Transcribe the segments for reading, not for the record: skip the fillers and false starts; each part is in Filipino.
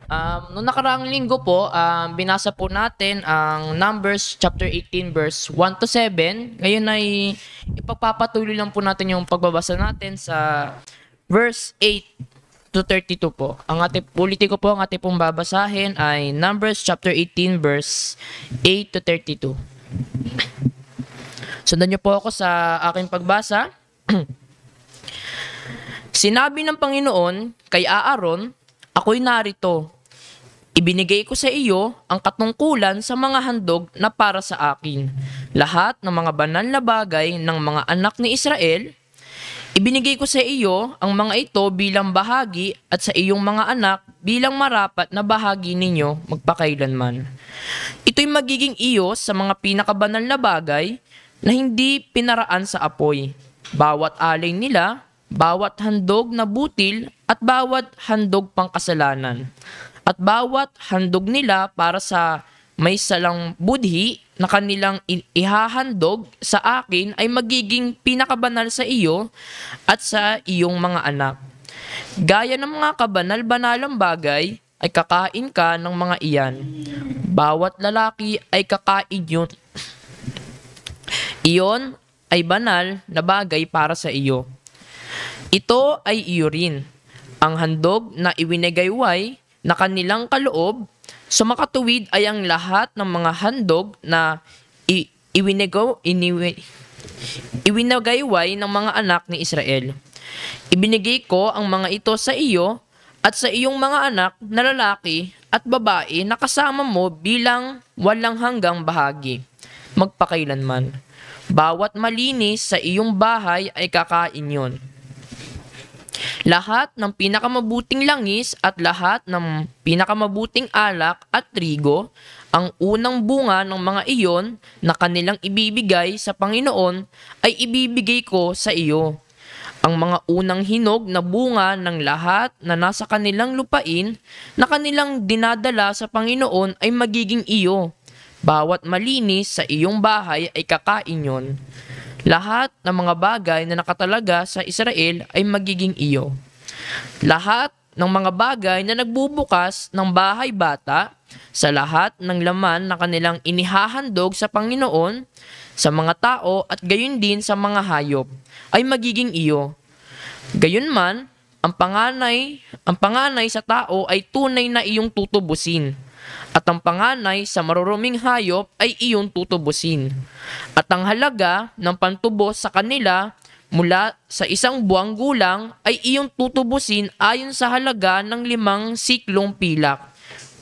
Nung nakaraang linggo po, binasa po natin ang Numbers chapter 18 verse 1 to 7. Ngayon ay ipagpapatuloy lang po natin yung pagbabasa natin sa verse 8 to 32 po. Ulitin ko po, ang ating pong babasahin ay Numbers chapter 18 verse 8 to 32. Sundan niyo po ako sa aking pagbasa. Sinabi ng Panginoon kay Aaron, "Ako'y narito. Ibinigay ko sa iyo ang katungkulan sa mga handog na para sa akin. Lahat ng mga banal na bagay ng mga anak ni Israel, ibinigay ko sa iyo ang mga ito bilang bahagi at sa iyong mga anak bilang marapat na bahagi ninyo magpakailanman. Ito'y magiging iyo sa mga pinakabanal na bagay na hindi pinaraan sa apoy. Bawat alay nila, bawat handog na butil at bawat handog pangkasalanan. At bawat handog nila para sa may salang budhi na kanilang ihahandog sa akin ay magiging pinakabanal sa iyo at sa iyong mga anak. Gaya ng mga kabanal-banalang bagay ay kakain ka ng mga iyan. Bawat lalaki ay kakain yun. Iyon ay banal na bagay para sa iyo. Ito ay iyo rin, ang handog na iwinagayway na kanilang kaloob, sumakatuwid ay ang lahat ng mga handog na iwinagayway ng mga anak ni Israel. Ibinigay ko ang mga ito sa iyo at sa iyong mga anak na lalaki at babae na kasama mo bilang walang hanggang bahagi, magpakailanman. Bawat malinis sa iyong bahay ay kakain yon. Lahat ng pinakamabuting langis at lahat ng pinakamabuting alak at trigo, ang unang bunga ng mga iyon na kanilang ibibigay sa Panginoon ay ibibigay ko sa iyo. Ang mga unang hinog na bunga ng lahat na nasa kanilang lupain na kanilang dinadala sa Panginoon ay magiging iyo. Bawat malinis sa iyong bahay ay kakain yon. Lahat ng mga bagay na nakatalaga sa Israel ay magiging iyo. Lahat ng mga bagay na nagbubukas ng bahay bata sa lahat ng laman na kanilang inihahandog sa Panginoon, sa mga tao at gayon din sa mga hayop, ay magiging iyo. Gayunman, ang panganay sa tao ay tunay na iyong tutubusin. At ang panganay sa maruruming hayop ay iyong tutubusin. At ang halaga ng pantubos sa kanila mula sa 1 buwang gulang ay iyong tutubusin ayon sa halaga ng 5 siklong pilak,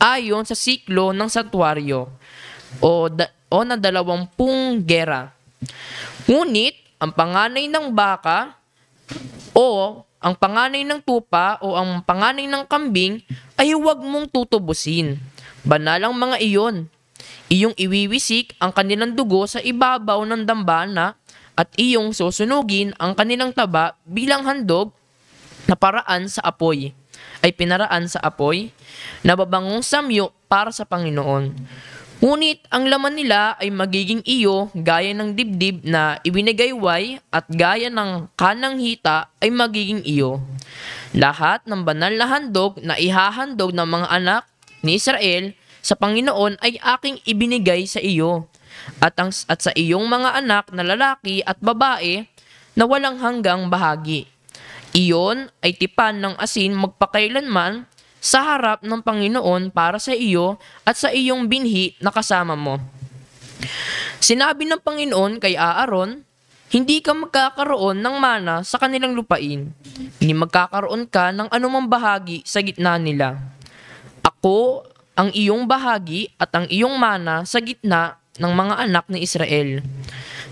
ayon sa siklo ng santuaryo, o na 20 gera. Ngunit ang panganay ng baka o ang panganay ng tupa o ang panganay ng kambing ay huwag mong tutubusin. Banal ang mga iyon. Iyong iwiwisik ang kanilang dugo sa ibabaw ng dambana at iyong susunugin ang kanilang taba bilang handog na paraan sa apoy, ay pinaraan sa apoy, na babangong samyo para sa Panginoon. Ngunit ang laman nila ay magiging iyo gaya ng dibdib na ibinagayway at gaya ng kanang hita ay magiging iyo. Lahat ng banal na handog na ihahandog ng mga anak ni Israel sa Panginoon ay aking ibinigay sa iyo at sa iyong mga anak na lalaki at babae na walang hanggang bahagi. Iyon ay tipan ng asin magpakailanman sa harap ng Panginoon para sa iyo at sa iyong binhi na kasama mo. Sinabi ng Panginoon kay Aaron, hindi ka magkakaroon ng mana sa kanilang lupain. Hindi magkakaroon ka ng anumang bahagi sa gitna nila. Ako ang iyong bahagi at ang iyong mana sa gitna ng mga anak ni Israel.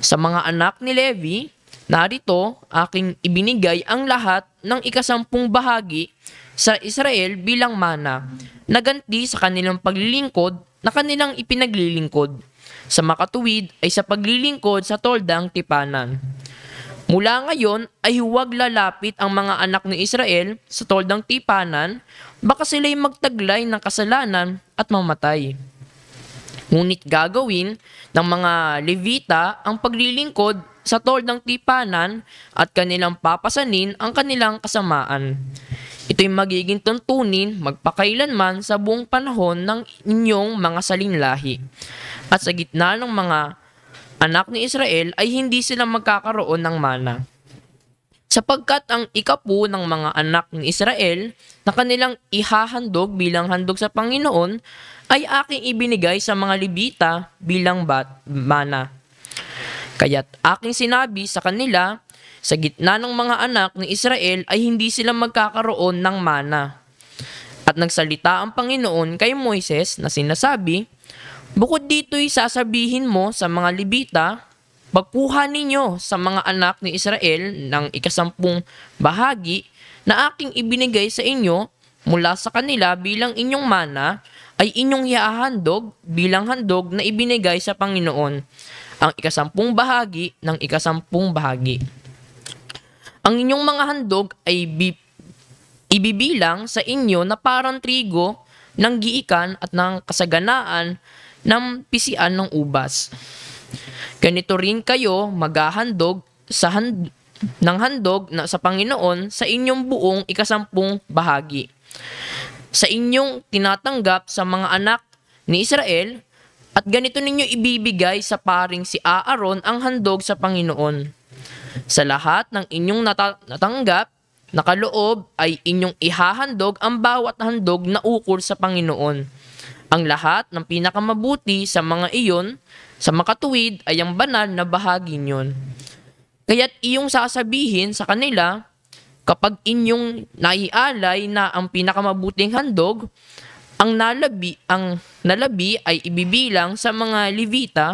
Sa mga anak ni Levi, narito aking ibinigay ang lahat ng 10 bahagi sa Israel bilang mana, na ganti sa kanilang paglilingkod na kanilang ipinaglilingkod. Sa makatuwid ay sa paglilingkod sa toldang tipanan. Mula ngayon ay huwag lalapit ang mga anak ni Israel sa toldang tipanan, baka sila'y magtaglay ng kasalanan at mamatay. Ngunit gagawin ng mga Levita ang paglilingkod sa toldang tipanan at kanilang papasanin ang kanilang kasamaan. Ito'y magiging tuntunin magpakailanman sa buong panahon ng inyong mga salinlahi. At sa gitna ng mga anak ni Israel ay hindi sila magkakaroon ng mana. Sapagkat ang ikapu ng mga anak ni Israel na kanilang ihahandog bilang handog sa Panginoon ay aking ibinigay sa mga Levita bilang mana. Kaya't aking sinabi sa kanila, sa gitna ng mga anak ni Israel ay hindi sila magkakaroon ng mana. At nagsalita ang Panginoon kay Moises na sinasabi, bukod dito'y sasabihin mo sa mga Levita, pagkuha ninyo sa mga anak ni Israel ng 10 bahagi na aking ibinigay sa inyo mula sa kanila bilang inyong mana ay inyong iahandog bilang handog na ibinigay sa Panginoon, ang 10 bahagi ng 10 bahagi. Ang inyong mga handog ay ibibilang sa inyo na parang trigo ng giikan at ng kasaganaan ng pisian ng ubas. Ganito rin kayo maghahandog ng handog na sa Panginoon sa inyong buong 10 bahagi. Sa inyong tinatanggap sa mga anak ni Israel, at ganito ninyo ibibigay sa paring si Aaron ang handog sa Panginoon. Sa lahat ng inyong natanggap na kaloob ay inyong ihahandog ang bawat handog na ukol sa Panginoon. Ang lahat ng pinakamabuti sa mga iyon, sa makatuwid ay ang banal na bahagi niyon. Kaya't iyong sasabihin sa kanila, kapag inyong naialay na ang pinakamabuting handog, ang nalabi ay ibibilang sa mga Levita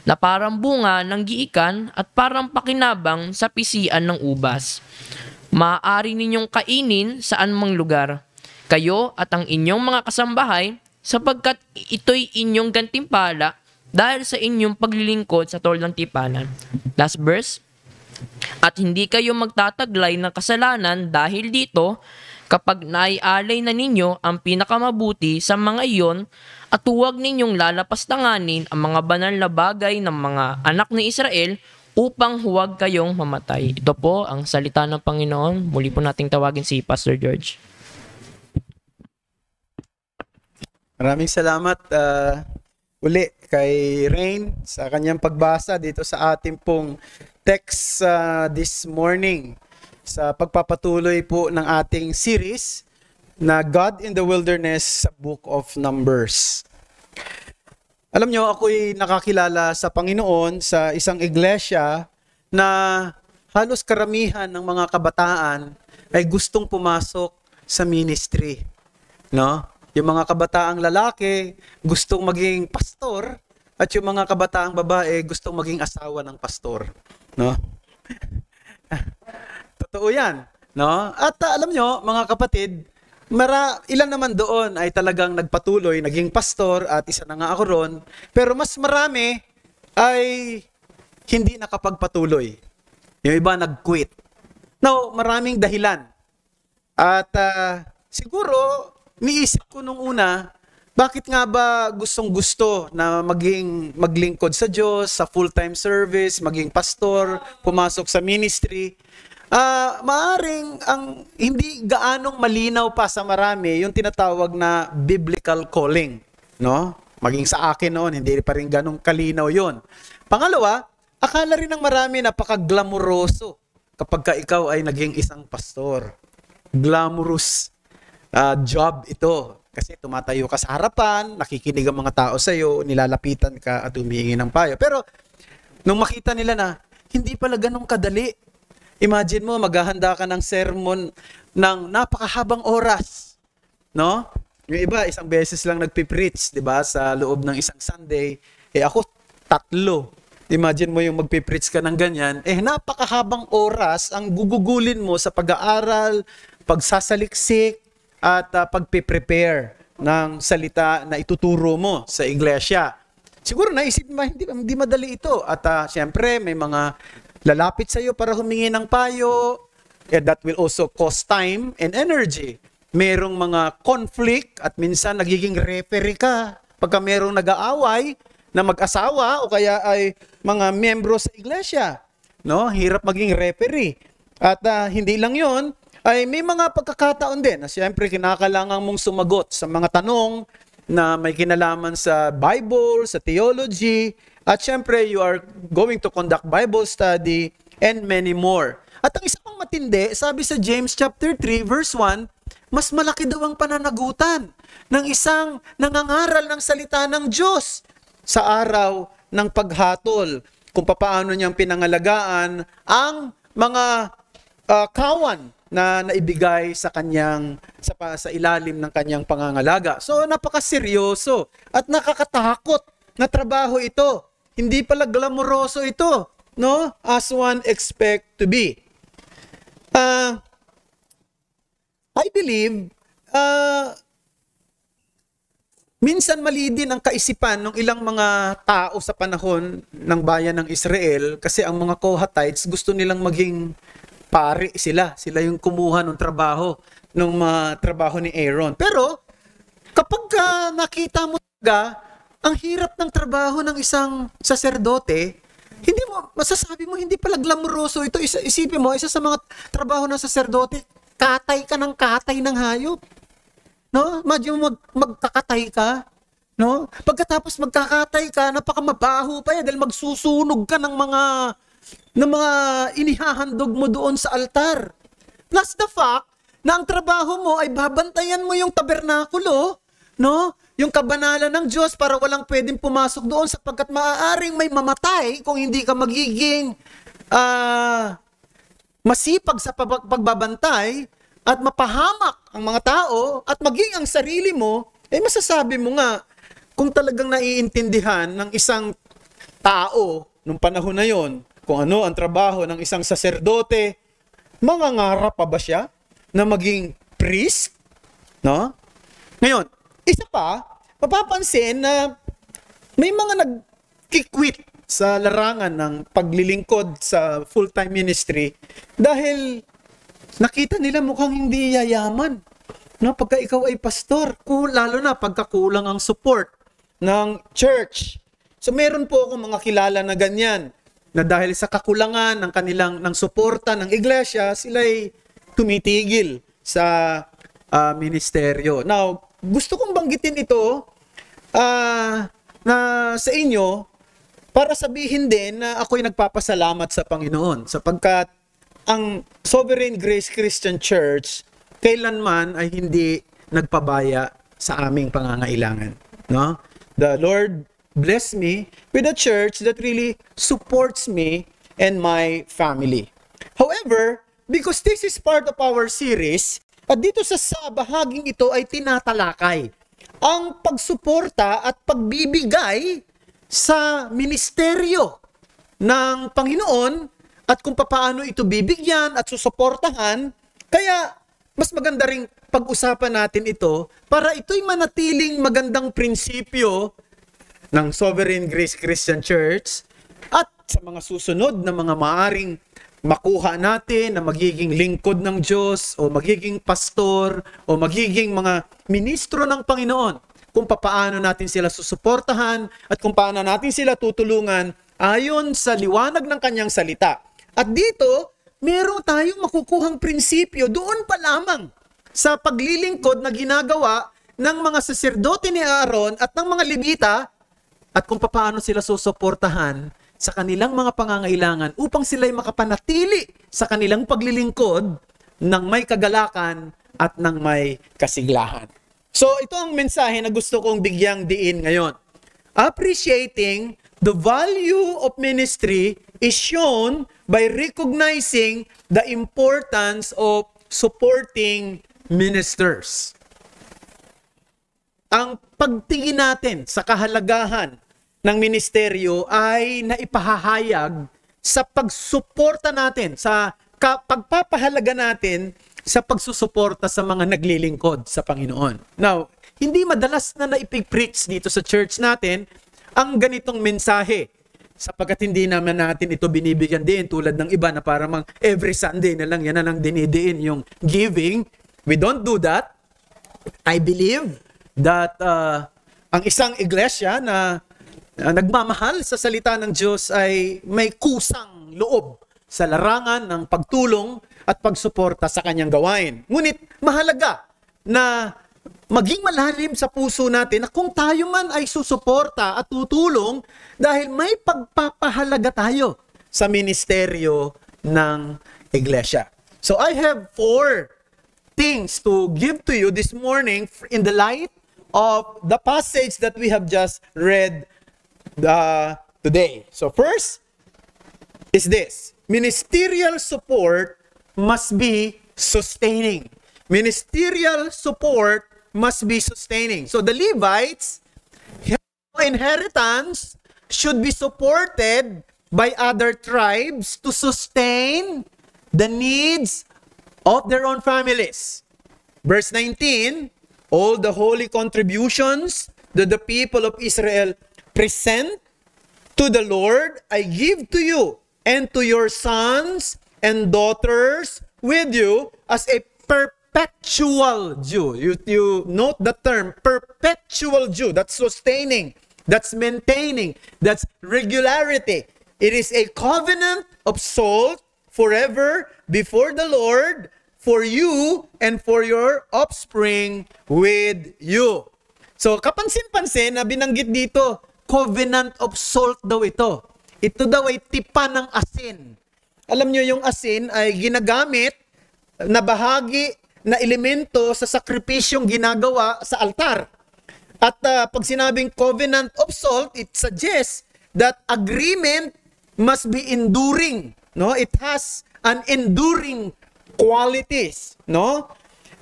na parang bunga ng giikan at parang pakinabang sa pisian ng ubas. Maaari ninyong kainin saan mang lugar, kayo at ang inyong mga kasambahay, sapagkat ito'y inyong gantimpala dahil sa inyong paglilingkod sa tol ng tipanan. Last verse. At hindi kayo magtataglay ng kasalanan dahil dito, kapag naialay na ninyo ang pinakamabuti sa mga iyon, at huwag ninyong lalapastanganin ang mga banal na bagay ng mga anak ni Israel upang huwag kayong mamatay. Ito po ang salita ng Panginoon. Muli po nating tawagin si Pastor George. Maraming salamat uli kay Rain sa kanyang pagbasa dito sa ating pong text this morning sa pagpapatuloy po ng ating series na God in the Wilderness sa Book of Numbers. Alam nyo, ako'y nakakilala sa Panginoon sa isang iglesia na halos karamihan ng mga kabataan ay gustong pumasok sa ministry. No? Yung mga kabataang lalaki gustong maging pastor at yung mga kabataang babae gustong maging asawa ng pastor. No? Totoo yan. No? At alam nyo, mga kapatid, ilan naman doon ay talagang nagpatuloy, naging pastor at isa na nga ako ron. Pero mas marami ay hindi nakapagpatuloy. Yung iba nag-quit. Now, maraming dahilan. At siguro, niisip ko nung una, bakit nga ba gustong-gusto na maglingkod sa Diyos, sa full-time service, maging pastor, pumasok sa ministry? Maaring ang hindi gaanong malinaw pa sa marami yung tinatawag na biblical calling, no? Maging sa akin noon, hindi pa rin ganong kalinaw yon. Pangalawa, akala rin ng marami napaka-glamuroso kapag ka ikaw ay naging isang pastor. Glamorous job ito. Kasi tumatayo ka sa harapan, nakikinig ang mga tao sa iyo, nilalapitan ka at humihingi ng payo. Pero nung makita nila na hindi pala ganong kadali, imagine mo, maghahanda ka ng sermon ng napakahabang oras. No? Yung iba, isang beses lang nagpipreach, di ba, sa loob ng isang Sunday. Ako, 3. Imagine mo yung magpipreach ka ng ganyan. Napakahabang oras ang gugugulin mo sa pag-aaral, pagsasaliksik, at pagpiprepare ng salita na ituturo mo sa iglesia. Siguro naisip mo, hindi madali ito. At siyempre, may mga lalapit sa iyo para humingi ng payo. That will also cost time and energy. Merong mga conflict at minsan nagiging referee ka pagka merong nag-aaway na mag-asawa o kaya ay mga miyembro sa iglesia. No? Hirap maging referee. At hindi lang yon, ay may mga pagkakataon din na siyempre kinakailangan mong sumagot sa mga tanong na may kinalaman sa Bible, sa theology, at siyempre you are going to conduct Bible study and many more. At ang isa pang matindi, sabi sa James chapter 3 verse 1, mas malaki daw ang pananagutan ng isang nangangaral ng salita ng Diyos sa araw ng paghatol, kung paano niyang pinangalagaan ang mga kawan na naibigay sa kanyang sa ilalim ng kanyang pangangalaga. So napakaseryoso at nakakatakot na trabaho ito. Hindi pala glamoroso ito, no? As one expect to be. I believe minsan mali din ang kaisipan ng ilang mga tao sa panahon ng bayan ng Israel kasi ang mga Kohathites gusto nilang maging pari sila. Sila yung kumuha ng trabaho, ng trabaho ni Aaron. Pero kapag nakita mo talaga ang hirap ng trabaho ng isang saserdote, hindi mo masasabi mo hindi pala glamoroso ito. Isipin mo, isa sa mga trabaho ng saserdote, katay ka ng hayop. No? Imagine mo magkakatay ka, no? Pagkatapos magkakatay ka, napakamabaho pa yan dahil magsusunog ka ng mga inihahandog mo doon sa altar. Plus the fact na ang trabaho mo ay babantayan mo yung tabernakulo, no? Yung kabanalan ng Diyos para walang pwedeng pumasok doon sapagkat maaaring may mamatay kung hindi ka magiging masipag sa pagbabantay at mapahamak ang mga tao at maging ang sarili mo, masasabi mo nga kung talagang naiintindihan ng isang tao nung panahon na yon kung ano ang trabaho ng isang saserdote, mangangarap pa ba siya na maging priest? No? Ngayon, isa pa, mapapansin na may mga nag-quit sa larangan ng paglilingkod sa full-time ministry dahil nakita nila mukhang hindi yayaman. No, pagka ikaw ay pastor, lalo na pagkakulang ang support ng church. So meron po akong mga kilala na ganyan na dahil sa kakulangan ng suporta ng iglesia, sila ay tumitigil sa ministeryo. Now, gusto kong banggitin ito na sa inyo para sabihin din na ako'y nagpapasalamat sa Panginoon sapagkat ang Sovereign Grace Christian Church kailanman ay hindi nagpabaya sa aming pangangailangan, no? The Lord bless me with a church that really supports me and my family. However, because this is part of our series, at dito sa bahaging ito ay tinatalakay ang pagsuporta at pagbibigay sa ministeryo ng Panginoon at kung paano ito bibigyan at susuportahan. Kaya mas maganda ring pag-usapan natin ito para ito'y manatiling magandang prinsipyo ng Sovereign Grace Christian Church at sa mga susunod na mga maaring makuha natin na magiging lingkod ng Diyos o magiging pastor o magiging mga ministro ng Panginoon, kung paano natin sila susuportahan at kung paano natin sila tutulungan ayon sa liwanag ng kanyang salita. At dito, meron tayong makukuhang prinsipyo doon pa lamang sa paglilingkod na ginagawa ng mga saserdote ni Aaron at ng mga Levita at kung paano sila susuportahan sa kanilang mga pangangailangan upang sila'y makapanatili sa kanilang paglilingkod ng may kagalakan at ng may kasiglahan. So ito ang mensahe na gusto kong bigyang diin ngayon. Appreciating the value of ministry is shown by recognizing the importance of supporting ministers. Ang pagtingin natin sa kahalagahan ng ministeryo ay naipahahayag sa pagsuporta natin, sa pagpapahalaga natin sa pagsusuporta sa mga naglilingkod sa Panginoon. Now, hindi madalas na naipig-preach dito sa church natin ang ganitong mensahe sapagkat hindi naman natin ito binibigyan din tulad ng iba na parang every Sunday na lang yan na lang dinidiin yung giving. We don't do that. I believe that ang isang iglesia na nagmamahal sa salita ng Diyos ay may kusang loob sa larangan ng pagtulong at pagsuporta sa kanyang gawain. Ngunit mahalaga na maging malalim sa puso natin na kung tayo man ay susuporta at tutulong dahil may pagpapahalaga tayo sa ministeryo ng iglesia. So I have 4 things to give to you this morning in the light of the passage that we have just read today. So first is this: ministerial support must be sustaining. Ministerial support must be sustaining. So the Levites' inheritance should be supported by other tribes to sustain the needs of their own families. Verse 19, all the holy contributions that the people of Israel present to the Lord, I give to you and to your sons and daughters with you as a perpetual due. You note the term perpetual due. That's sustaining. That's maintaining. That's regularity. It is a covenant of salt forever before the Lord for you and for your offspring with you. So, kapansin-pansin na binanggit dito, covenant of salt daw ito. Ito daw ay tipan ng asin. Alam nyo, yung asin ay ginagamit na bahagi na elemento sa sakripisyong ginagawa sa altar. At pag sinabing covenant of salt, it suggests that agreement must be enduring. No? It has an enduring qualities. No?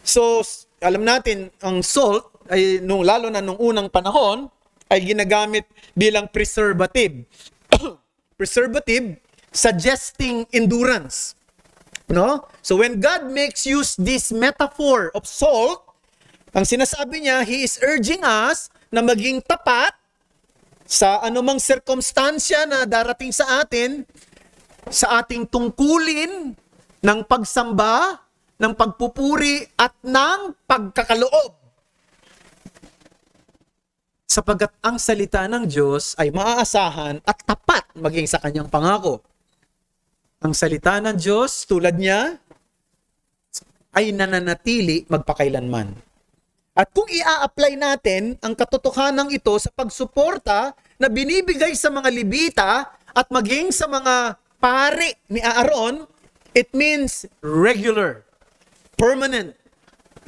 So, alam natin, ang salt, ay lalo na nung unang panahon, ay ginagamit bilang preservative. Preservative, suggesting endurance. No? So when God makes use this metaphor of salt, ang sinasabi niya, He is urging us na maging tapat sa anumang sirkumstansya na darating sa atin, sa ating tungkulin ng pagsamba, ng pagpupuri, at ng pagkakaloob. Sapagkat ang salita ng Diyos ay maaasahan at tapat maging sa kanyang pangako. Ang salita ng Diyos, tulad niya, ay nananatili magpakailanman. At kung ia-apply natin ang katotohanan ito sa pagsuporta na binibigay sa mga Levita at maging sa mga pari ni Aaron, it means regular, permanent,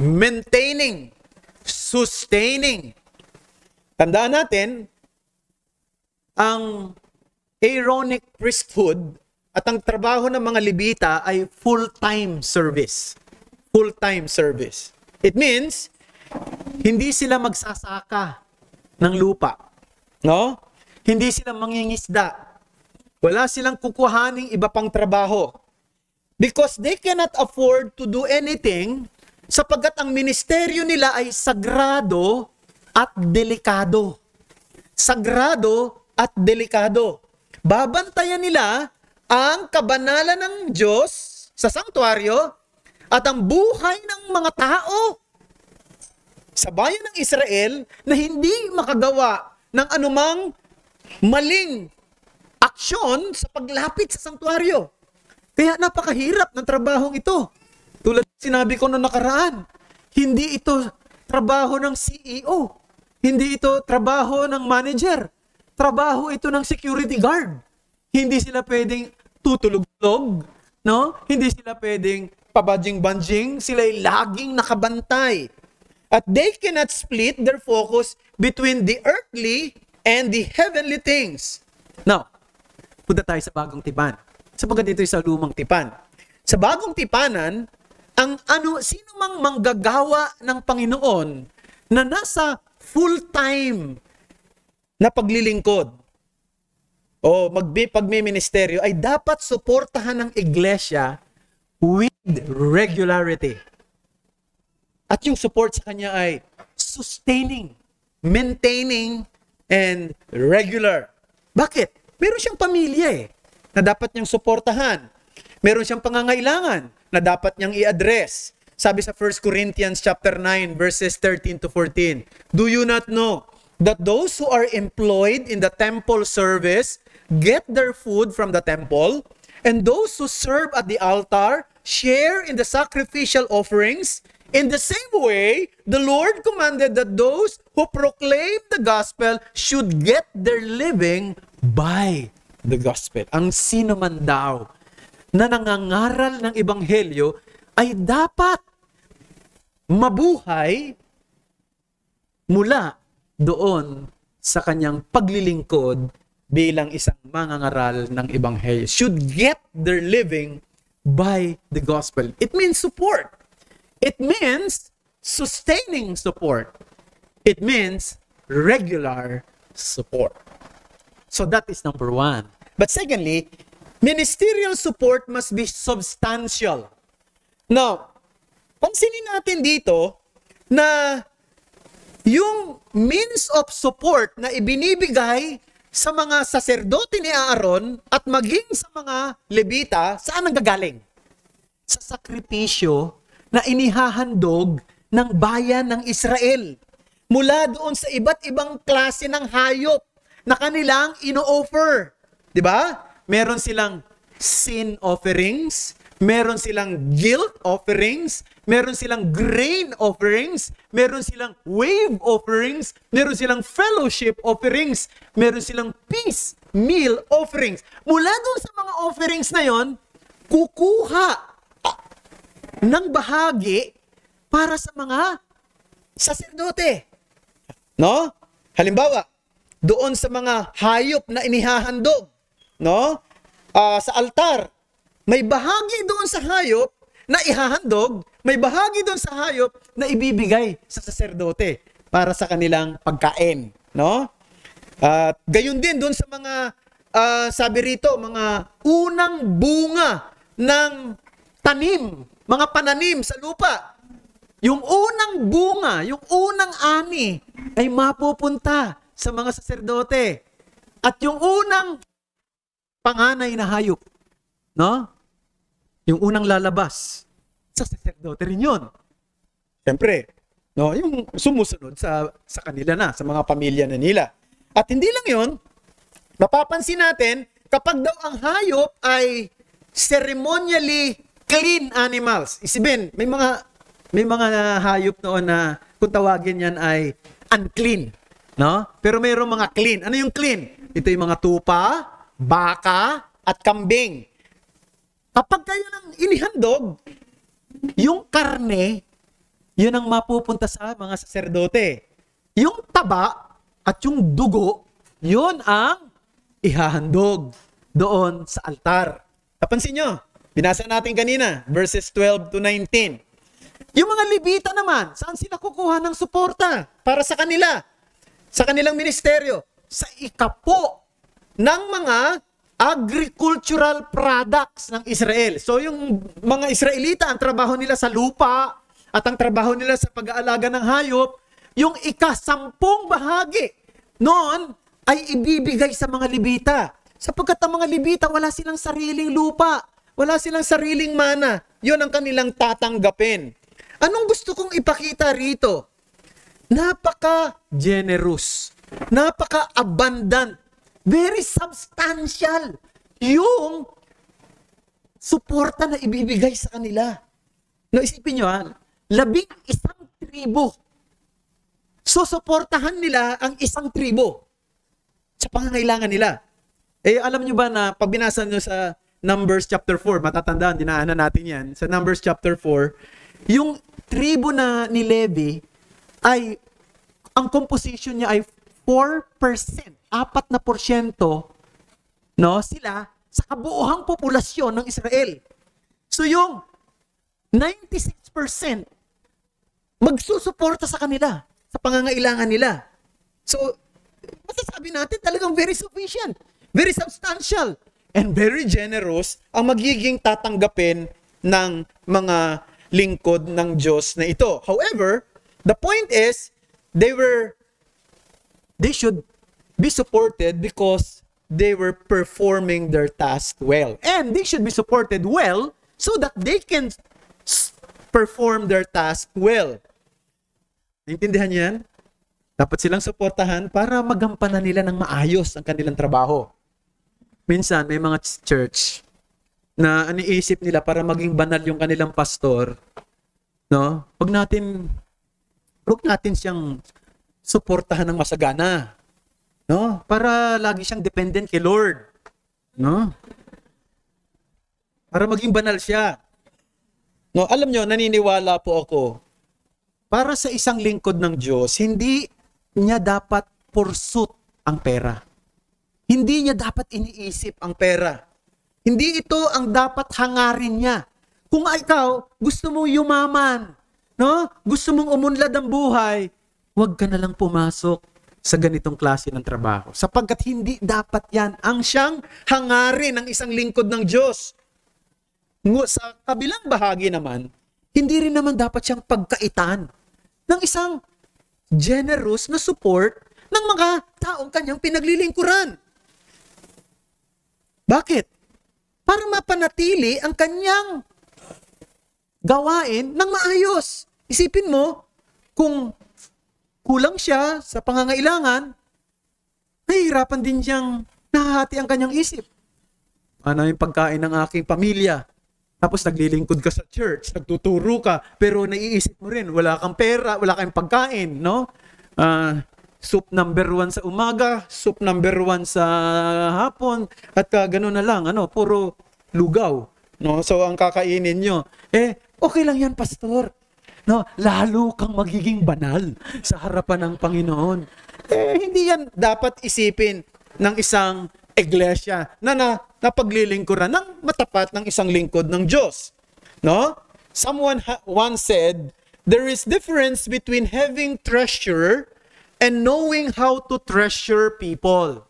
maintaining, sustaining. Tandaan natin, ang Aaronic priesthood at ang trabaho ng mga Levita ay full-time service. Full-time service. It means, hindi sila magsasaka ng lupa. No? Hindi sila mangingisda. Wala silang kukuhaning iba pang trabaho. Because they cannot afford to do anything sapagkat ang ministeryo nila ay sagrado at delikado. Sagrado at delikado. Babantayan nila ang kabanalan ng Diyos sa sanktuaryo at ang buhay ng mga tao sa bayan ng Israel na hindi makagawa ng anumang maling aksyon sa paglapit sa sanktuaryo. Kaya napakahirap ng trabahong ito. Tulad sinabi ko noong nakaraan, hindi ito trabaho ng CEO. Hindi ito trabaho ng manager. Trabaho ito ng security guard. Hindi sila pwedeng tutulog-tulog, no? Hindi sila pwedeng pabanjing-banjing. Sila ay laging nakabantay. At they cannot split their focus between the earthly and the heavenly things. Now, punta tayo sa bagong tipan. Sapagkat ito sa lumang tipan. Sa bagong tipanan, sino mang manggagawa ng Panginoon na nasa full-time na paglilingkod o pagmiministeryo ay dapat suportahan ng iglesia with regularity. At yung support sa kanya ay sustaining, maintaining, and regular. Bakit? Meron siyang pamilya na dapat niyang suportahan. Meron siyang pangangailangan na dapat niyang i-address. Sabi sa 1 Corinthians chapter 9 verses 13 to 14, do you not know that those who are employed in the temple service get their food from the temple, and those who serve at the altar share in the sacrificial offerings. In the same way, the Lord commanded that those who proclaim the gospel should get their living by the gospel. Ang sino man daw na nangangaral ng ebanghelyo ay dapat mabuhay mula doon sa kanyang paglilingkod bilang isang mangangaral ng ebanghelyo. Should get their living by the gospel. It means support. It means sustaining support. It means regular support. So that is number one. But secondly, ministerial support must be substantial. Now, pansinin natin dito na yung means of support na ibinibigay sa mga saserdote ni Aaron at maging sa mga Levita, saan ang gagaling? Sa sakripisyo na inihahandog ng bayan ng Israel mula doon sa iba't ibang klase ng hayop na kanilang ino-offer. 'Di ba? Meron silang sin offerings, meron silang guilt offerings, meron silang grain offerings, meron silang wave offerings, meron silang fellowship offerings, meron silang peace meal offerings. Mula doon sa mga offerings na yon, kukuha ng bahagi para sa mga saserdote. No? Halimbawa, doon sa mga hayop na inihahandog, no? Sa altar, may bahagi doon sa hayop na ihahandog, may bahagi doon sa hayop na ibibigay sa saserdote para sa kanilang pagkain, no? At gayon din doon sa mga sabi rito, mga unang bunga ng tanim, mga pananim sa lupa. Yung unang bunga, yung unang ani ay mapupunta sa mga saserdote. At yung unang panganay na hayop, no? Yung unang lalabas, sa saserdote rin yun. Siyempre, no? Yung sumusunod sa kanila na, sa mga pamilya na nila. At hindi lang yun, mapapansin natin, kapag daw ang hayop ay ceremonially clean animals. Isipin, may mga hayop noon na kung tawagin yan ay unclean, no? Pero mayroong mga clean. Ano yung clean? Ito yung mga tupa, baka, at kambing. Kapag kayo nang inihandog, yung karne, yun ang mapupunta sa mga saserdote. Yung taba at yung dugo, yun ang ihahandog doon sa altar. Napansin nyo? Binasa natin kanina, verses 12 to 19. Yung mga Levita naman, saan sila kukuha ng suporta para sa kanila? Sa kanilang ministeryo? Sa ikapo ng mga agricultural products ng Israel. So yung mga Israelita, ang trabaho nila sa lupa at ang trabaho nila sa pag-aalaga ng hayop, yung ika-10 bahagi noon ay ibibigay sa mga Levita. Sapagkat ang mga Levita, wala silang sariling lupa. Wala silang sariling mana. Yun ang kanilang tatanggapin. Anong gusto kong ipakita rito? Napaka-generous. Napaka-abundant. Very substantial. Yung suporta na ibibigay sa kanila. No, isipin nyo 11 tribo. Susuportahan nila ang isang tribo sa pangangailangan nila. Alam nyo ba na pag binasa nyo sa Numbers chapter 4, matatandaan, dinaanan natin yan. Sa Numbers chapter 4, yung tribo na ni Levi ay, ang composition niya ay 4%, 4%, no, sila sa kabuuhang populasyon ng Israel. So yung 96% magsusuporta sa kanila, sa pangangailangan nila. So, masasabi natin talagang very sufficient, very substantial, and very generous ang magiging tatanggapin ng mga lingkod ng Diyos na ito. However, the point is, they should be supported because they were performing their task well. And they should be supported well so that they can perform their task well. Naintindihan yan? Dapat silang suportahan para magampanan nila ng maayos ang kanilang trabaho. Minsan, may mga church na iniisip nila para maging banal yung kanilang pastor, no? Wag natin siyang suportahan ng masagana, no? Para lagi siyang dependent kay Lord, no? Para maging banal siya. No, alam nyo, naniniwala po ako, para sa isang lingkod ng Diyos, hindi niya dapat pursuit ang pera. Hindi niya dapat iniisip ang pera. Hindi ito ang dapat hangarin niya. Kung ikaw, gusto mo yumaman, no? Gusto mong umunlad ang buhay, huwag ka na lang pumasok sa ganitong klase ng trabaho. Sapagkat hindi dapat yan ang siyang hangarin ng isang lingkod ng Diyos. Sa kabilang bahagi naman, hindi rin naman dapat siyang pagkaitan ng isang generous na support ng mga taong kanyang pinaglilingkuran. Bakit? Para mapanatili ang kanyang gawain ng maayos. Isipin mo, kung kulang siya sa pangangailangan, nahihirapan din siyang nahahati ang kanyang isip. Ano yung pagkain ng aking pamilya? Tapos naglilingkod ka sa church, nagtuturo ka, pero naiisip mo rin, wala kang pera, wala kang pagkain, no? Soup number 1 sa umaga, soup number 1 sa hapon, at gano'n na lang, puro lugaw, no? So, ang kakainin nyo, okay lang yan, pastor. No, lalo kang magiging banal sa harapan ng Panginoon. Hindi yan dapat isipin ng isang iglesia na napaglilingkuran ng matapat ng isang lingkod ng Diyos. No? Someone once said, there is difference between having treasure and knowing how to treasure people.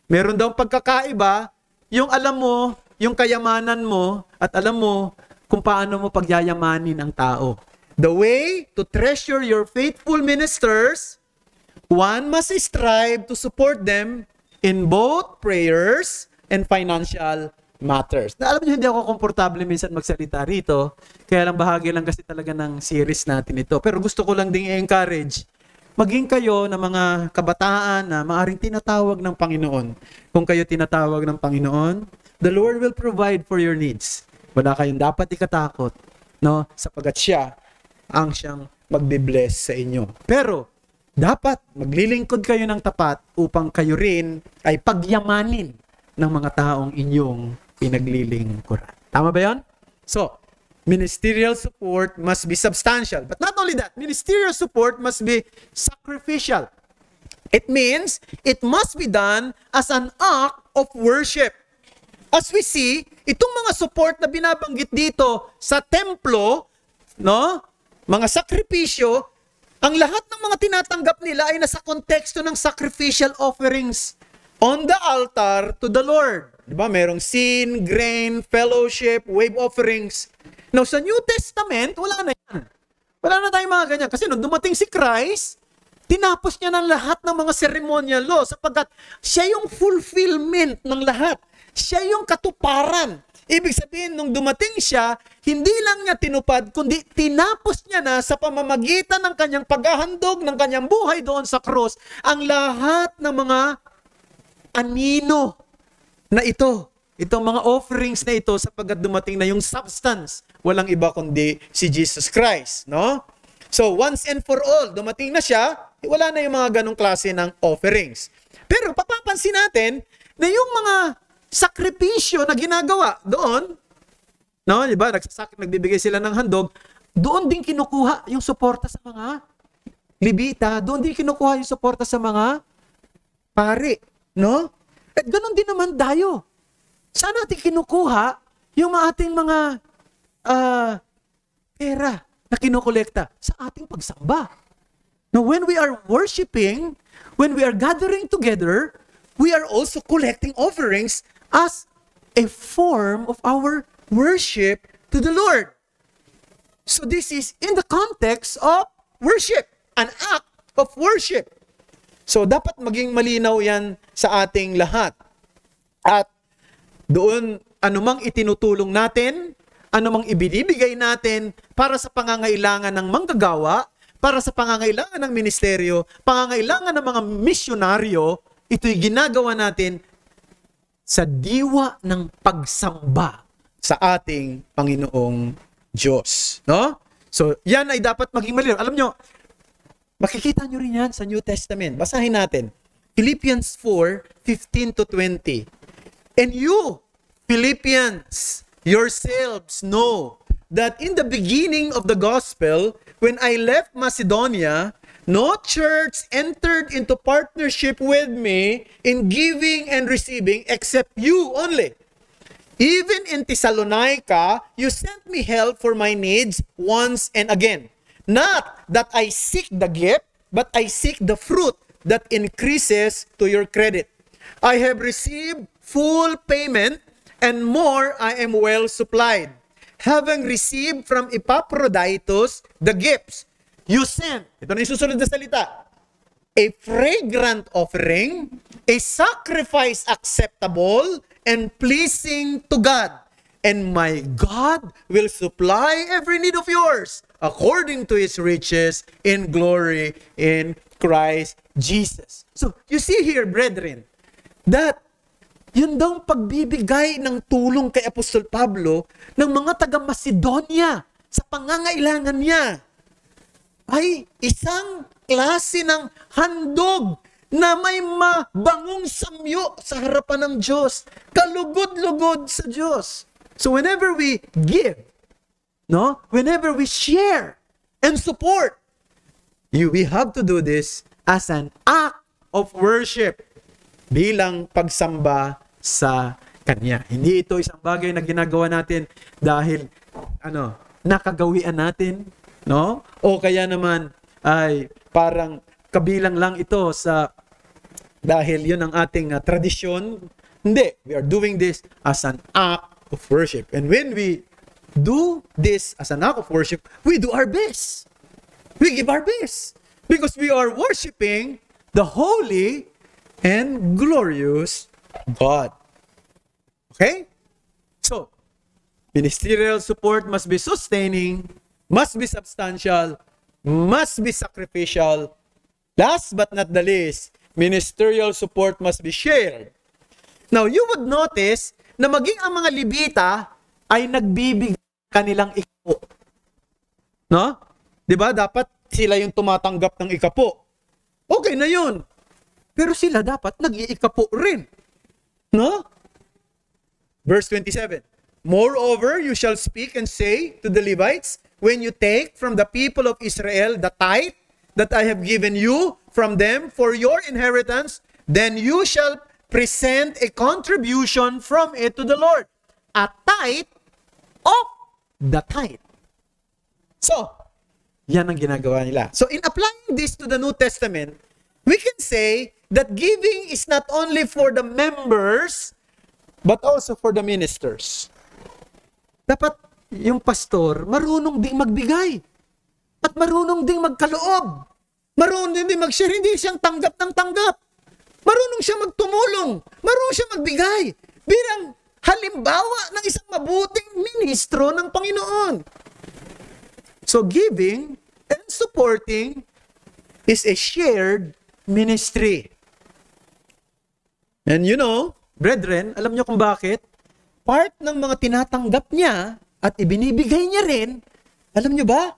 Meron daw pagkakaiba, yung alam mo, yung kayamanan mo, at alam mo kung paano mo pagyayamanin ang tao. The way to treasure your faithful ministers, one must strive to support them in both prayers and financial matters. Na alam niyo, hindi ako komportable minsan magsalita rito, kaya lang bahagi lang kasi talaga ng series natin ito. Pero gusto ko lang ding i-encourage, maging kayo na mga kabataan na maaaring tinatawag ng Panginoon. Kung kayo tinatawag ng Panginoon, the Lord will provide for your needs. Wala kayong dapat ikatakot, no? Sapagat siya ang siyang magbe-bless sa inyo. Pero, dapat maglilingkod kayo ng tapat upang kayo rin ay pagyamanin ng mga taong inyong pinaglilingkuran. Tama ba yan? So, ministerial support must be substantial. But not only that, ministerial support must be sacrificial. It means it must be done as an act of worship. As we see, itong mga support na binabanggit dito sa templo, no? Mga sakripisyo, ang lahat ng mga tinatanggap nila ay nasa konteksto ng sacrificial offerings on the altar to the Lord. Diba? Merong sin, grain, fellowship, wave offerings. Now, sa New Testament, wala na yan. Wala na tayong mga ganyan. Kasi nung dumating si Christ, tinapos niya ng lahat ng mga ceremonial law sapagkat siya yung fulfillment ng lahat. Siya yung katuparan. Ibig sabihin, nung dumating siya, hindi lang niya tinupad, kundi tinapos niya na sa pamamagitan ng kanyang paghahandog, ng kanyang buhay doon sa krus, ang lahat ng mga anino na ito. Itong mga offerings na ito sapagkat dumating na yung substance. Walang iba kundi si Jesus Christ. No? So, once and for all, dumating na siya, wala na yung mga ganong klase ng offerings. Pero papapansin natin na yung mga sakripisyo na ginagawa doon, no, di ba? Nagbibigay sila ng handog, doon din kinukuha yung suporta sa mga libita, doon din kinukuha yung suporta sa mga pari, no? At ganoon din naman tayo. Saan natin kinukuha yung ating mga pera na kinukolekta? Sa ating pagsamba. Now, when we are worshiping, when we are gathering together, we are also collecting offerings as a form of our worship to the Lord. So this is in the context of worship, an act of worship. So dapat maging malinaw yan sa ating lahat. At doon, anumang itinutulong natin, anumang ibinibigay natin para sa pangangailangan ng manggagawa, para sa pangangailangan ng ministeryo, pangangailangan ng mga misyonaryo, ito'y ginagawa natin sa diwa ng pagsamba sa ating Panginoong Diyos. No? So, yan ay dapat maging malinaw. Alam nyo, makikita nyo rin yan sa New Testament. Basahin natin. Philippians 4:15 to 20. And you, Philippians, yourselves know that in the beginning of the gospel, when I left Macedonia, no church entered into partnership with me in giving and receiving except you only. Even in Thessalonica, you sent me help for my needs once and again. Not that I seek the gift, but I seek the fruit that increases to your credit. I have received full payment, and more I am well supplied. Having received from Epaphroditus the gifts you sent. Ito na yung susunod na salita. A fragrant offering, a sacrifice acceptable and pleasing to God. And my God will supply every need of yours according to His riches in glory in Christ Jesus. So, you see here, brethren, that yun daw pagbibigay ng tulong kay Apostol Pablo ng mga taga-Macedonia sa pangangailangan niya ay isang klase ng handog na may mabangong samyo sa harapan ng Diyos. Kalugod-lugod sa Diyos. So whenever we give, no? Whenever we share and support, we have to do this as an act of worship bilang pagsamba sa Kanya. Hindi ito isang bagay na ginagawa natin dahil nakagawian natin, no? O kaya naman ay parang kabilang lang ito sa dahil yun ang ating tradisyon. Hindi, we are doing this as an act of worship. And when we do this as an act of worship, we do our best. We give our best. Because we are worshiping the holy and glorious God. Okay? So, ministerial support must be sustaining, must be substantial, must be sacrificial. Last but not the least, ministerial support must be shared. Now, you would notice na maging ang mga Levita ay nagbibigay kanilang ikapo. No? 'Di ba? Dapat sila yung tumatanggap ng ikapo. Okay na 'yun. Pero sila dapat nag-iikapo rin. No? Verse 27. Moreover, you shall speak and say to the Levites, when you take from the people of Israel the tithe that I have given you from them for your inheritance, then you shall present a contribution from it to the Lord. A tithe of the tithe. So, yan ang ginagawa nila. So, in applying this to the New Testament, we can say that giving is not only for the members, but also for the ministers. Dapat yung pastor, marunong ding magbigay. At marunong ding magkaloob. Marunong ding mag-share. Hindi siyang tanggap ng tanggap. Marunong siya magtumulong. Marunong siya magbigay. Bilang halimbawa ng isang mabuting ministro ng Panginoon. So giving and supporting is a shared ministry. And you know, brethren, alam niyo kung bakit? Part ng mga tinatanggap niya at ibinibigay niya rin, alam niyo ba?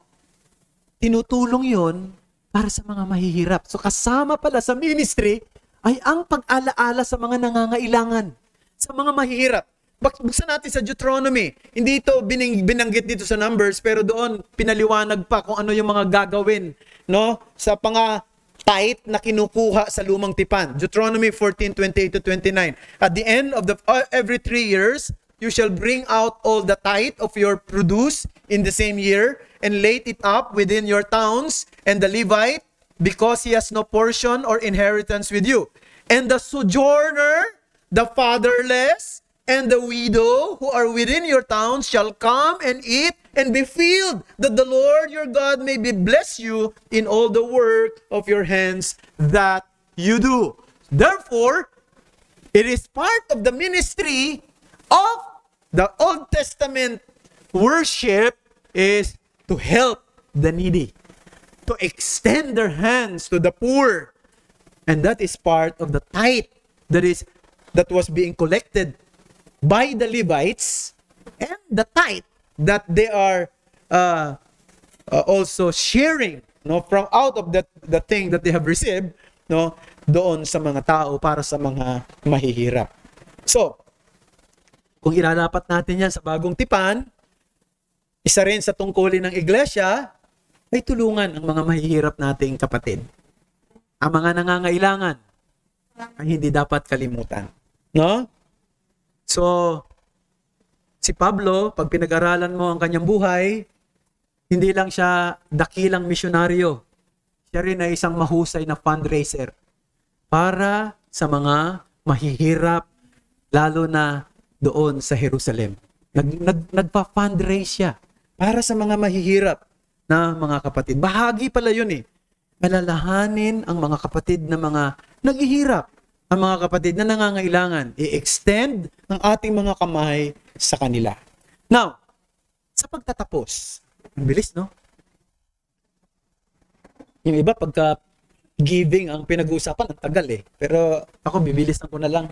Tinutulong yon para sa mga mahihirap. So kasama pala sa ministry ay ang pag-alaala sa mga nangangailangan, sa mga mahihirap. Buksan natin sa Deuteronomy. Hindi ito binanggit dito sa Numbers, pero doon pinaliwanag pa kung ano yung mga gagawin, no? Sa tithe na kinukuha sa lumang tipan. Deuteronomy 14:28 to 29. At the end of every 3 years, you shall bring out all the tithe of your produce in the same year and lay it up within your towns, and the Levite, because he has no portion or inheritance with you. And the sojourner, the fatherless, and the widow who are within your towns shall come and eat and be filled, that the Lord your God may bless you in all the work of your hands that you do. Therefore, it is part of the ministry of the Old Testament worship is to help the needy, to extend their hands to the poor. And that is part of the tithe that was being collected by the Levites and the tithe that they are also sharing, no, from out of the thing that they have received, no, doon sa mga tao para sa mga mahihirap. So, kung ilalapat natin yan sa bagong tipan, isa rin sa tungkulin ng iglesia ay tulungan ang mga mahihirap nating kapatid. Ang mga nangangailangan ay hindi dapat kalimutan. No? So, si Pablo, pag pinag-aralan mo ang kanyang buhay, hindi lang siya dakilang misyonaryo. Siya rin ay isang mahusay na fundraiser para sa mga mahihirap, lalo na doon sa Jerusalem. Nagpa-fundraise siya para sa mga mahihirap na mga kapatid. Bahagi pala yun eh. Alalahanin ang mga kapatid na mga naghihirap, ang mga kapatid na nangangailangan. I-extend ang ating mga kamay sa kanila. Now, sa pagtatapos, ang bilis, no? Yung iba, pagka giving ang pinag-uusapan, ang tagal eh. Pero ako, bibilisan ko na lang.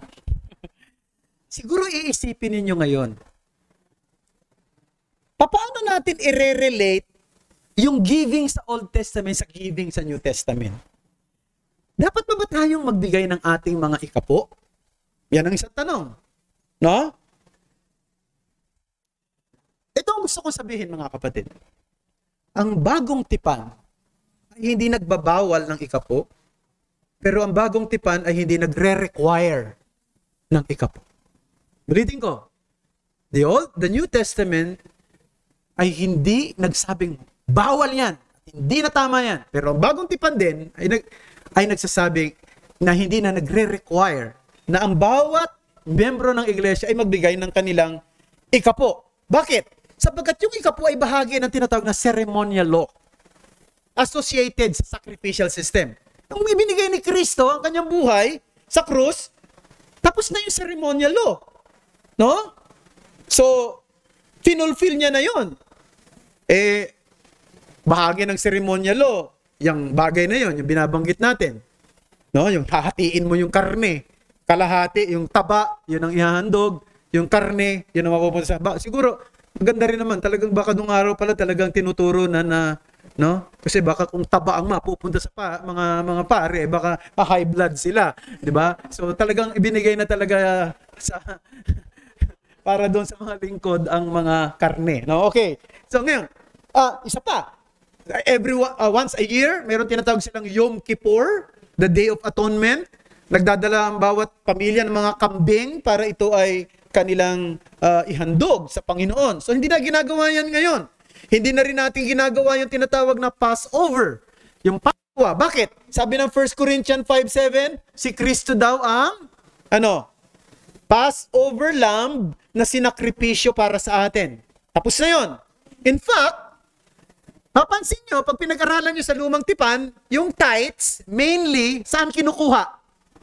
Siguro iisipin ninyo ngayon, paano natin i-relate yung giving sa Old Testament sa giving sa New Testament? Dapat ba tayong magbigay ng ating mga ikapo? Yan ang isang tanong. No? Ito ang gusto kong sabihin, mga kapatid. Ang bagong tipan ay hindi nagbabawal ng ikapo, pero ang bagong tipan ay hindi nagre-require ng ikapo. Ulitin ko. The New Testament ay hindi nagsabing bawal yan. Hindi na tama yan. Pero ang bagong tipan din ay nagsasabing na hindi na nagre-require na ang bawat miyembro ng iglesia ay magbigay ng kanilang ikapo. Bakit? Sapagkat yung ikapo ay bahagi ng tinatawag na ceremonial law associated sa sacrificial system. Nung ibinigay ni Kristo ang kanyang buhay sa krus, tapos na yung ceremonial law. No? So, finulfill niya na yon. Bahagi ng ceremonial law, yung bagay na yon, yung binabanggit natin. No? Yung hahatiin mo yung karne, kalahati, yung taba, yun ang ihahandog, yung karne, yun ang mapupunta sa siguro, maganda rin naman, talagang baka nung araw pala talagang tinuturo na no? Kasi baka kung taba ang mapupunta sa mga pare, baka high blood sila, 'di ba? So talagang ibinigay na talaga sa para doon sa mga lingkod ang mga karne, no? Okay. So ngayon, isa pa. Once a year, meron tinatawag silang Yom Kippur, the Day of Atonement. Nagdadala ang bawat pamilya ng mga kambing para ito ay kanilang ihandog sa Panginoon. So hindi na ginagawa yan ngayon. Hindi na rin natin ginagawa yung tinatawag na Passover. Yung Passover. Bakit? Sabi ng 1 Corinthians 5:7, si Kristo daw ang Passover lamb na sinakripisyo para sa atin. Tapos na yun. In fact, mapansin nyo, pag pinag-aralan nyo sa lumang tipan, yung tithes, mainly, saan kinukuha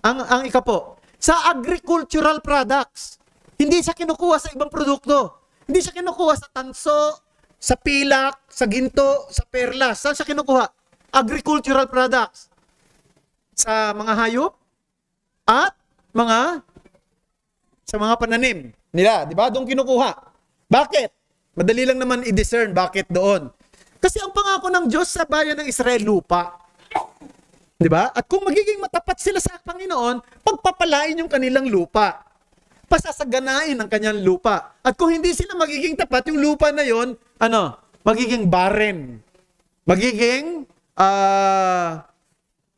ang ikapo? Sa agricultural products. Hindi siya kinukuha sa ibang produkto. Hindi siya kinukuha sa tanso, sa pilak, sa ginto, sa perlas. Saan siya kinukuha? Agricultural products. Sa mga hayop at sa mga pananim nila. Di ba? Doon kinukuha. Bakit? Madali lang naman i-discern bakit doon. Kasi ang pangako ng Diyos sa bayan ng Israel, lupa. Di ba? At kung magiging matapat sila sa Panginoon, pagpapalain yung kanilang lupa. Pasasaganain ang kanyang lupa. At kung hindi sila magiging tapat, yung lupa na yon, magiging barren. Magiging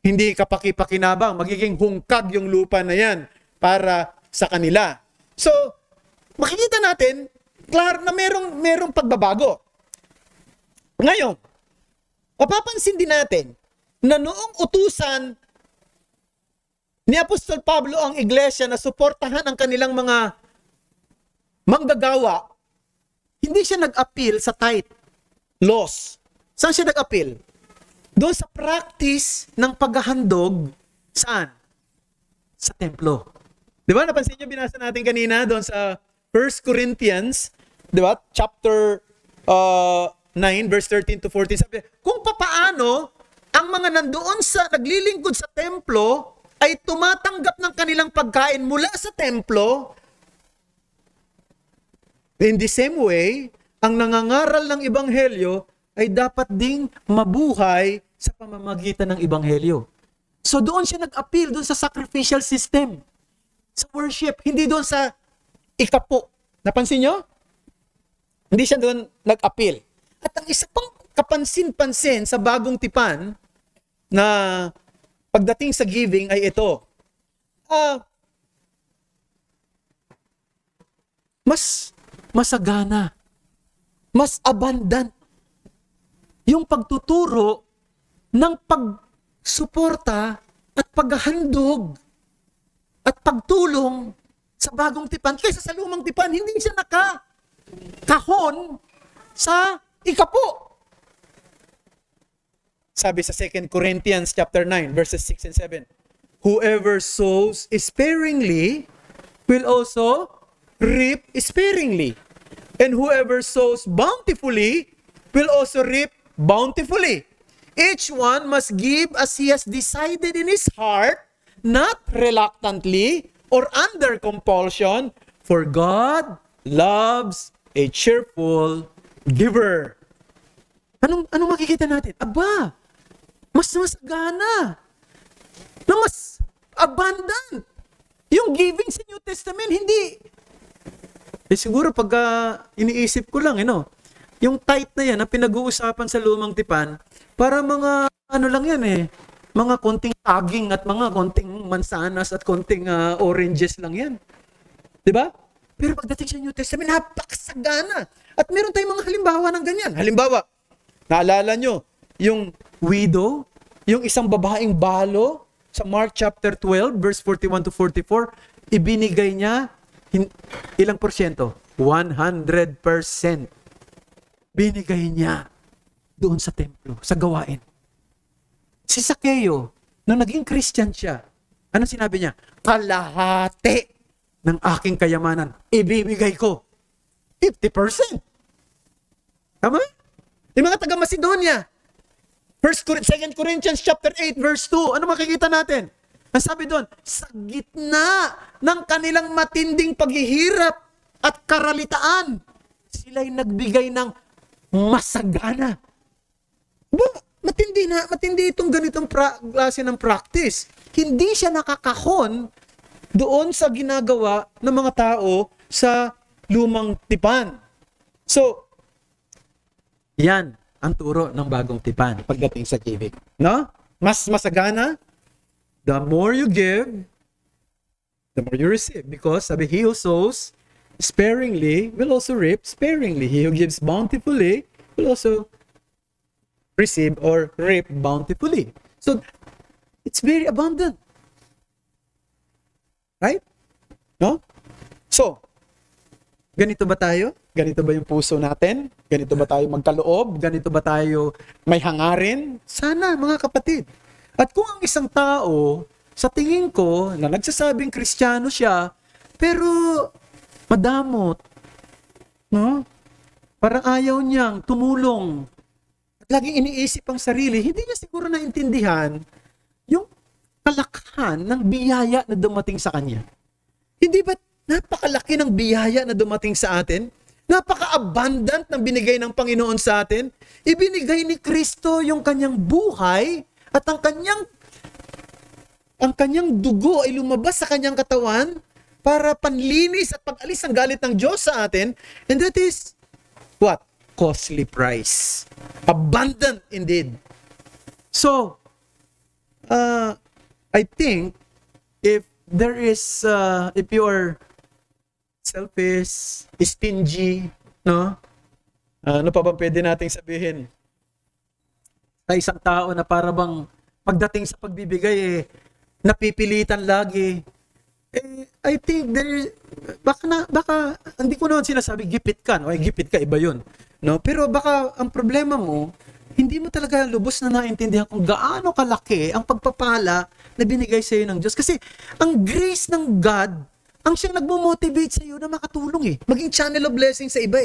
hindi kapaki-pakinabang. Magiging hungkag yung lupa na yan para sa kanila. So, makikita natin, klaro na merong pagbabago. Ngayon, mapapansin din natin na noong utusan ni Apostol Pablo ang iglesia na suportahan ang kanilang mga manggagawa, hindi siya nag-appeal sa tithe laws. Saan siya nag-appeal? Doon sa practice ng paghahandog, saan? Sa templo. Di ba? Napansin niyo, binasa natin kanina doon sa 1 Corinthians, di ba? Chapter 9, verse 13 to 14. Sabi, kung papaano ang mga nandoon sa naglilingkod sa templo ay tumatanggap ng kanilang pagkain mula sa templo. In the same way, ang nangangaral ng ebanghelyo ay dapat ding mabuhay sa pamamagitan ng ebanghelyo. So doon siya nag-appeal, doon sa sacrificial system, sa worship, hindi doon sa ikapo. Napansin nyo? Hindi siya doon nag-appeal. At ang isa pang kapansin-pansin sa bagong tipan na pagdating sa giving ay ito. Mas masagana, mas abundant yung pagtuturo ng pagsuporta at paghahandog at pagtulong sa bagong tipan kaysa sa lumang tipan. Hindi siya nakakahon sa ikapo. Sabi sa 2 Corinthians chapter 9 verses 6 and 7, whoever sows sparingly will also reap sparingly, and whoever sows bountifully will also reap bountifully. Each one must give as he has decided in his heart, not reluctantly or under compulsion, for God loves a cheerful giver. Anong makikita natin? Aba, mas masagana, na mas abundant. Yung giving sa New Testament, hindi. Siguro pag iniisip ko lang, yung tithe na yan na pinag-uusapan sa lumang tipan, para mga lang yan mga konting saging at mga konting mansanas at konting oranges lang yan. Diba? Pero pagdating sa New Testament, napakasagana. At meron tayong mga halimbawa ng ganyan. Halimbawa, naalala nyo, yung widow, yung isang babaeng balo, sa Mark chapter 12, verse 41 to 44, ibinigay niya, ilang porsyento? 100%. Binigay niya doon sa templo, sa gawain. Si Zaccheo, nung naging Christian siya, ano sinabi niya? Kalahati ng aking kayamanan, ibibigay ko. 50%. Tama? Yung mga taga-Macedonia, 2 Corinthians chapter 8, verse 2, ano makikita natin? Ang sabi doon, sa gitna ng kanilang matinding paghihirap at karalitaan, sila'y nagbigay ng masagana. Matindi itong ganitong klase ng practice. Hindi siya nakakahon doon sa ginagawa ng mga tao sa lumang tipan. So, yan ang turo ng bagong tipan pagdating sa giving. No? Mas masagana, the more you give, the more you receive. Because sabi, he who sows sparingly will also reap sparingly. He who gives bountifully will also receive or reap bountifully. So, it's very abundant. Right? No? So, ganito ba tayo? Ganito ba yung puso natin? Ganito ba tayo magkaloob? Ganito ba tayo may hangarin? Sana, mga kapatid. At kung ang isang tao, sa tingin ko, na nagsasabing Kristiyano siya, pero madamot, no? Parang ayaw niyang tumulong, at laging iniisip ang sarili, hindi niya siguro naintindihan yung kalakhan ng biyaya na dumating sa kanya. Hindi ba napakalaki ng biyaya na dumating sa atin? Napaka-abundant ng binigay ng Panginoon sa atin. Ibinigay ni Kristo yung kanyang buhay at ang kanyang dugo ay lumabas sa kanyang katawan para panlinis at pag-alis ang galit ng Diyos sa atin. And that is what? Costly price. Abundant indeed. So, I think if you are selfish, stingy, no? Ano pa ba pwede nating sabihin? Sa isang tao na para bang pagdating sa pagbibigay, napipilitan lagi. I think baka, hindi ko naman sinasabi, gipit ka, no? Ay, gipit ka, iba yun. No? Pero baka ang problema mo, hindi mo talaga lubos na naintindihan kung gaano kalaki ang pagpapala na binigay sa iyo ng Diyos. Kasi ang grace ng God, ang siyang nagmo-motivate sa iyo na makatulong maging channel of blessing sa iba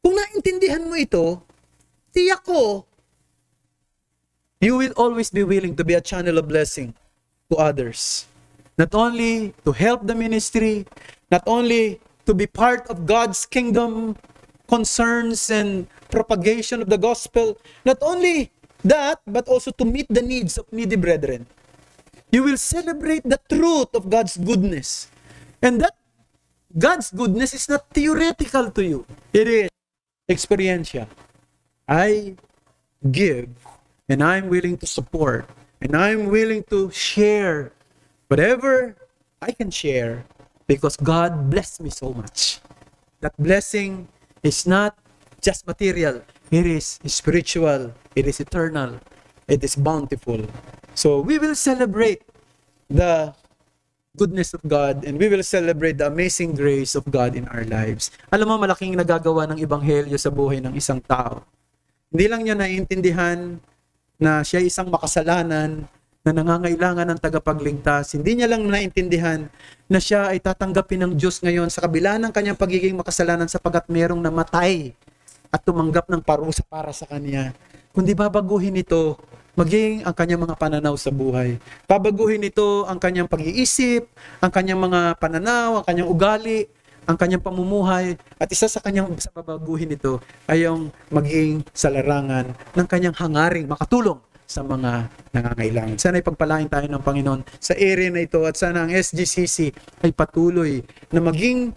Kung naintindihan mo ito, tiyak ko, you will always be willing to be a channel of blessing to others. Not only to help the ministry, not only to be part of God's kingdom concerns and propagation of the gospel. Not only that, but also to meet the needs of needy brethren. You will celebrate the truth of God's goodness. And that God's goodness is not theoretical to you. It is experiential. I give, and I'm willing to support, and I'm willing to share whatever I can share because God blessed me so much. That blessing is not just material. It is spiritual. It is eternal. It is bountiful. So we will celebrate the goodness of God and we will celebrate the amazing grace of God in our lives. Alam mo, malaking nagagawa ng Ebanghelyo sa buhay ng isang tao. Hindi lang niya naiintindihan na siya isang makasalanan na nangangailangan ng tagapagligtas. Hindi niya lang naiintindihan na siya ay tatanggapin ng Diyos ngayon sa kabila ng kanyang pagiging makasalanan sapagkat merong namatay at tumanggap ng parusa para sa kanya. Kundi babaguhin ito maging ang kanyang mga pananaw sa buhay. Babaguhin ito ang kanyang pag-iisip, ang kanyang mga pananaw, ang kanyang ugali, ang kanyang pamumuhay, at isa sa kanyang sa babaguhin ito ay yung maging sa larangan ng kanyang hangaring makatulong sa mga nangangailangan. Sana ipagpalain tayo ng Panginoon sa area na ito at sana ang SGCC ay patuloy na maging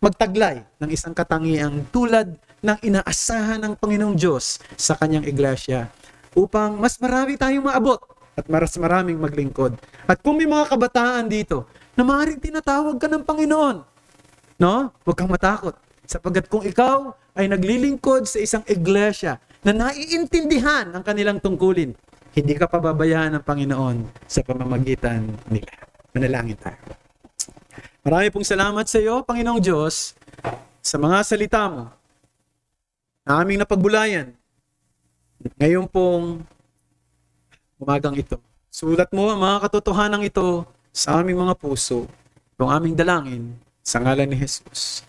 magtaglay ng isang katangiang tulad ng inaasahan ng Panginoong Diyos sa kanyang iglesia upang mas marami tayong maabot at mas maraming maglingkod. At kung may mga kabataan dito na maaaring tinatawag ka ng Panginoon, no? Huwag kang matakot. Sapagkat kung ikaw ay naglilingkod sa isang iglesia na naiintindihan ang kanilang tungkulin, hindi ka pababayaan ng Panginoon sa pamamagitan nila. Manalangin tayo. Marami pong salamat sa iyo, Panginoong Diyos, sa mga salita mo na aming napagbulayan ngayon pong umagang ito. Sulat mo ang mga katotohanan ito sa aming mga puso, ang aming dalangin sa ngalan ni Jesus.